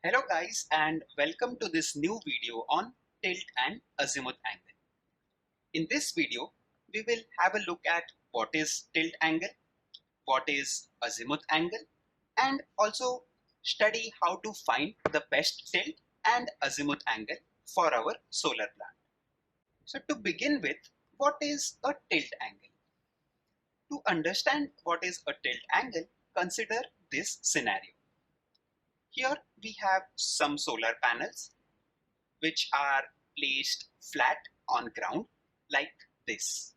Hello guys and welcome to this new video on tilt and azimuth angle. In this video, we will have a look at what is tilt angle, what is azimuth angle, and also study how to find the best tilt and azimuth angle for our solar plant. So to begin with, what is a tilt angle? To understand what is a tilt angle, consider this scenario. Here we have some solar panels which are placed flat on ground like this.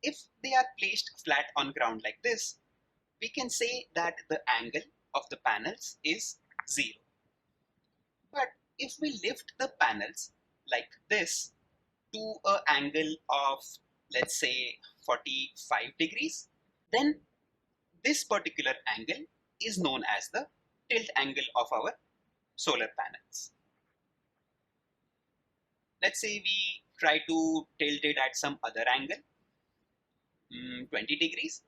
If they are placed flat on ground like this, we can say that the angle of the panels is 0. But if we lift the panels like this to an angle of, let's say, 45 degrees, then this particular angle is known as the tilt angle of our solar panels. Let's say we try to tilt it at some other angle, 20 degrees.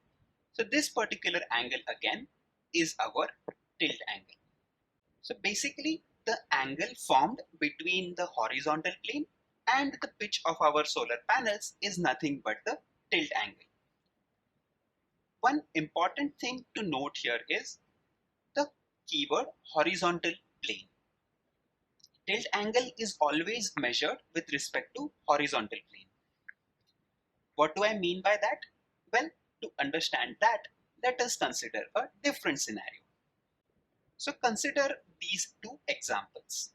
So this particular angle again is our tilt angle. So basically the angle formed between the horizontal plane and the pitch of our solar panels is nothing but the tilt angle. One important thing to note here is the keyword horizontal plane. Tilt angle is always measured with respect to horizontal plane. What do I mean by that? Well, to understand that, let us consider a different scenario. So consider these two examples.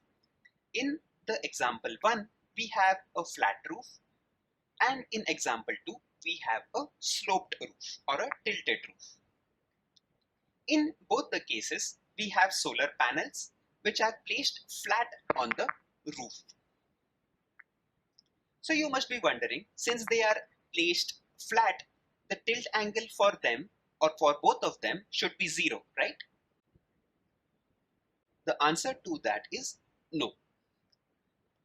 In the example 1, we have a flat roof, and in example 2, we have a sloped roof or a tilted roof. In both the cases, we have solar panels which are placed flat on the roof. So you must be wondering, since they are placed flat, the tilt angle for them or for both of them should be 0, right? The answer to that is no.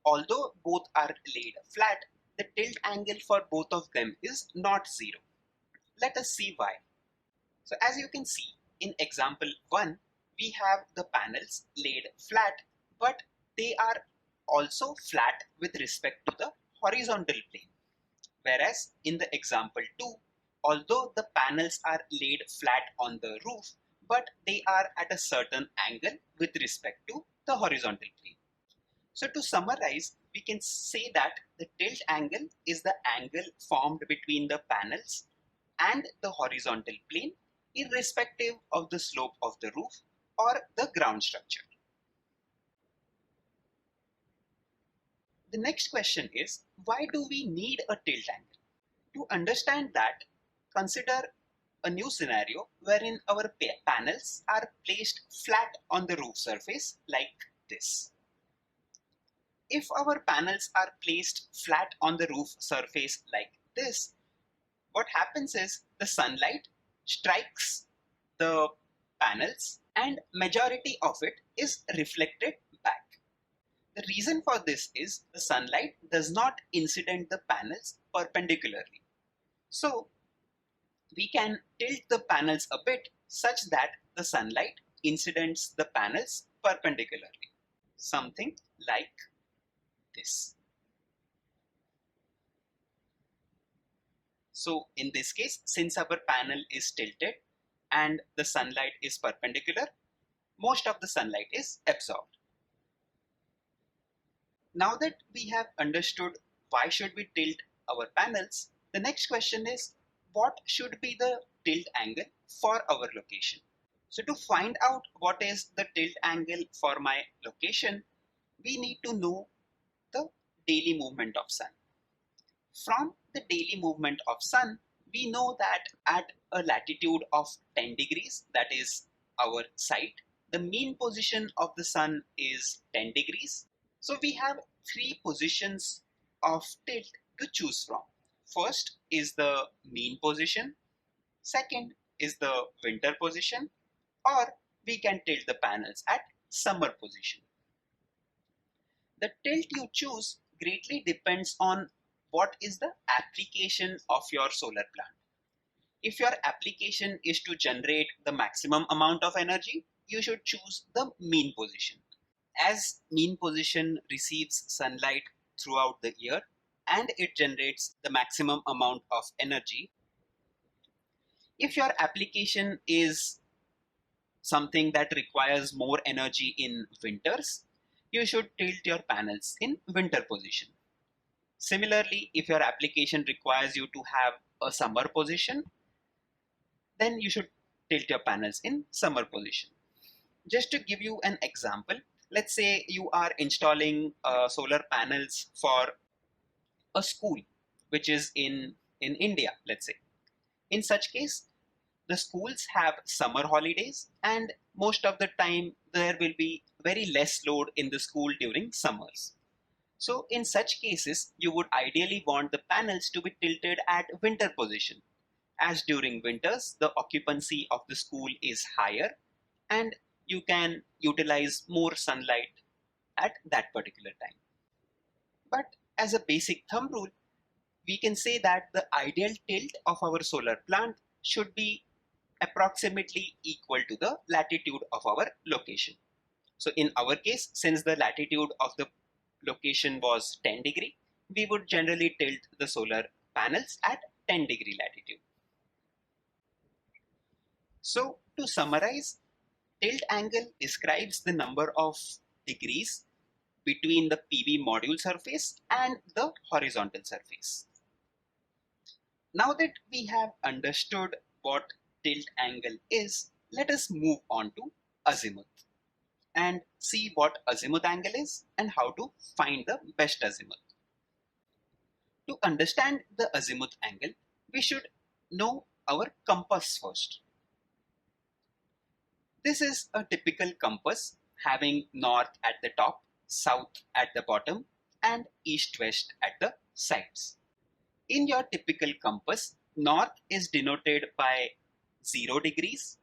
Although both are laid flat, the tilt angle for both of them is not 0. Let us see why. So as you can see, in example 1, we have the panels laid flat, but they are also flat with respect to the horizontal plane. Whereas in the example 2, although the panels are laid flat on the roof, but they are at a certain angle with respect to the horizontal plane. So to summarize, we can say that the tilt angle is the angle formed between the panels and the horizontal plane, irrespective of the slope of the roof or the ground structure. The next question is, why do we need a tilt angle? To understand that, consider a new scenario wherein our panels are placed flat on the roof surface like this. If our panels are placed flat on the roof surface like this, what happens is the sunlight strikes the panels and majority of it is reflected back. The reason for this is the sunlight does not incident the panels perpendicularly. So we can tilt the panels a bit such that the sunlight incidents the panels perpendicularly. Something like this. So in this case, since our panel is tilted and the sunlight is perpendicular, most of the sunlight is absorbed. Now that we have understood why should we tilt our panels, the next question is, what should be the tilt angle for our location? So to find out what is the tilt angle for my location, we need to know the daily movement of sun. From the daily movement of sun, we know that at a latitude of 10 degrees, that is our site, the mean position of the sun is 10 degrees. So we have 3 positions of tilt to choose from. First is the mean position, second is the winter position, or we can tilt the panels at summer position. The tilt you choose greatly depends on what is the application of your solar plant. If your application is to generate the maximum amount of energy, you should choose the mean position. As mean position receives sunlight throughout the year and it generates the maximum amount of energy, if your application is something that requires more energy in winters, you should tilt your panels in winter position. Similarly, if your application requires you to have a summer position, then you should tilt your panels in summer position. Just to give you an example, let's say you are installing solar panels for a school which is in India, let's say. In such case, the schools have summer holidays and most of the time there will be very less load in the school during summers. So in such cases, you would ideally want the panels to be tilted at winter position, as during winters the occupancy of the school is higher and you can utilize more sunlight at that particular time. But as a basic thumb rule, we can say that the ideal tilt of our solar plant should be approximately equal to the latitude of our location. So in our case, since the latitude of the location was 10 degree, we would generally tilt the solar panels at 10-degree latitude. So to summarize, tilt angle describes the number of degrees between the PV module surface and the horizontal surface. Now that we have understood what tilt angle is, let us move on to azimuth and see what azimuth angle is and how to find the best azimuth. To understand the azimuth angle, we should know our compass first. This is a typical compass having north at the top, south at the bottom, and east-west at the sides. In your typical compass, north is denoted by 0 degrees,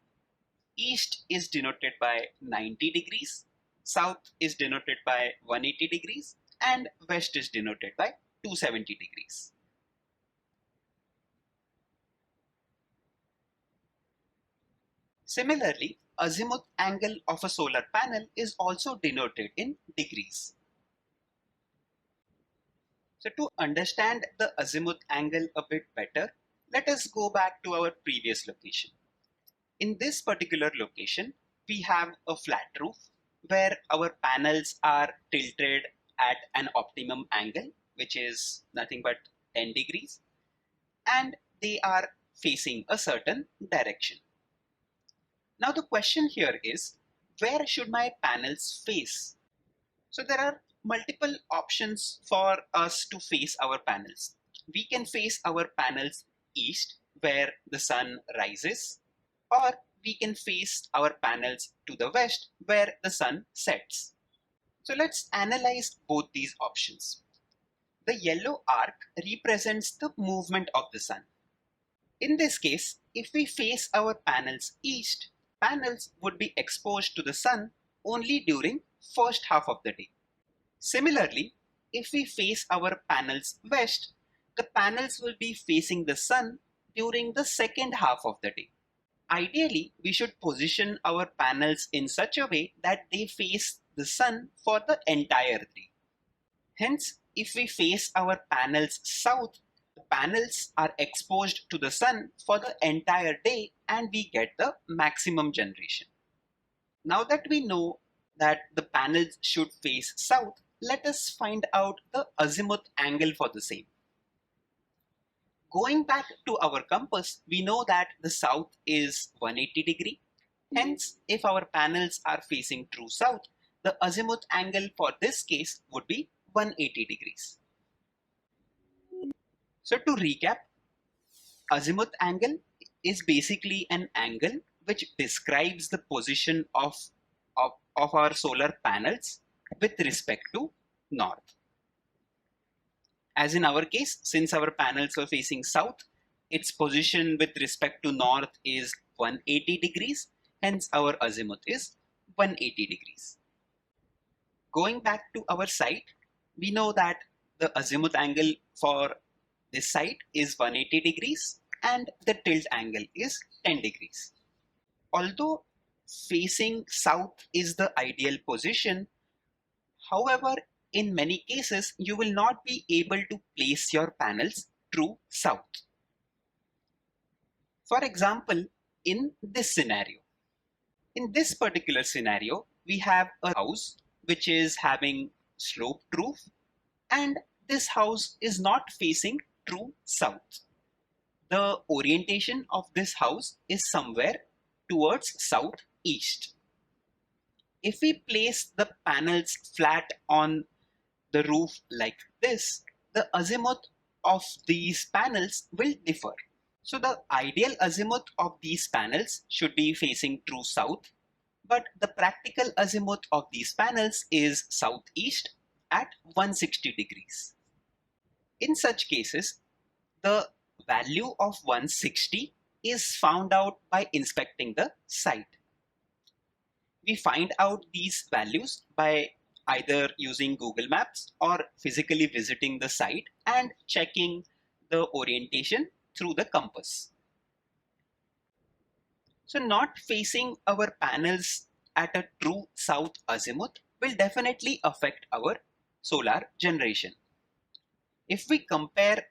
east is denoted by 90 degrees, south is denoted by 180 degrees, and west is denoted by 270 degrees. Similarly, azimuth angle of a solar panel is also denoted in degrees. So to understand the azimuth angle a bit better, let us go back to our previous location. In this particular location, we have a flat roof where our panels are tilted at an optimum angle, which is nothing but 10 degrees, and they are facing a certain direction. Now the question here is, where should my panels face? So there are multiple options for us to face our panels. We can face our panels east, where the sun rises, or we can face our panels to the west, where the sun sets. So let's analyze both these options. The yellow arc represents the movement of the sun. In this case, if we face our panels east, panels would be exposed to the sun only during first half of the day. Similarly, if we face our panels west, the panels will be facing the sun during the second half of the day. Ideally, we should position our panels in such a way that they face the sun for the entire day. Hence, if we face our panels south, the panels are exposed to the sun for the entire day and we get the maximum generation. Now that we know that the panels should face south, let us find out the azimuth angle for the same. Going back to our compass, we know that the south is 180 degree. Hence, if our panels are facing true south, the azimuth angle for this case would be 180 degrees. So to recap, azimuth angle is basically an angle which describes the position of our solar panels with respect to north. As in our case, since our panels were facing south, its position with respect to north is 180 degrees, hence our azimuth is 180 degrees. Going back to our site, we know that the azimuth angle for this site is 180 degrees and the tilt angle is 10 degrees. Although facing south is the ideal position. However, in many cases, you will not be able to place your panels true south. For example, in this scenario, in this particular scenario, we have a house which is having sloped roof, and this house is not facing true south. The orientation of this house is somewhere towards southeast. If we place the panels flat on the roof like this, the azimuth of these panels will differ. So the ideal azimuth of these panels should be facing true south, but the practical azimuth of these panels is southeast at 160 degrees. In such cases, the value of 160 is found out by inspecting the site. We find out these values by either using Google Maps or physically visiting the site and checking the orientation through the compass. So not facing our panels at a true south azimuth will definitely affect our solar generation. If we compare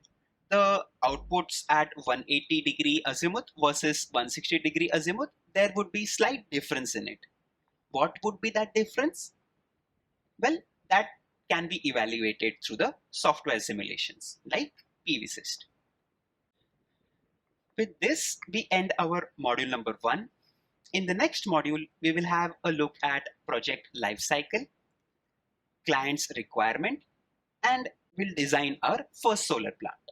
the outputs at 180 degree azimuth versus 160 degree azimuth, there would be slight difference in it. What would be that difference? Well, that can be evaluated through the software simulations like PVSYST. With this, we end our module number 1. In the next module, we will have a look at project lifecycle, client's requirement, and we'll design our first solar plant.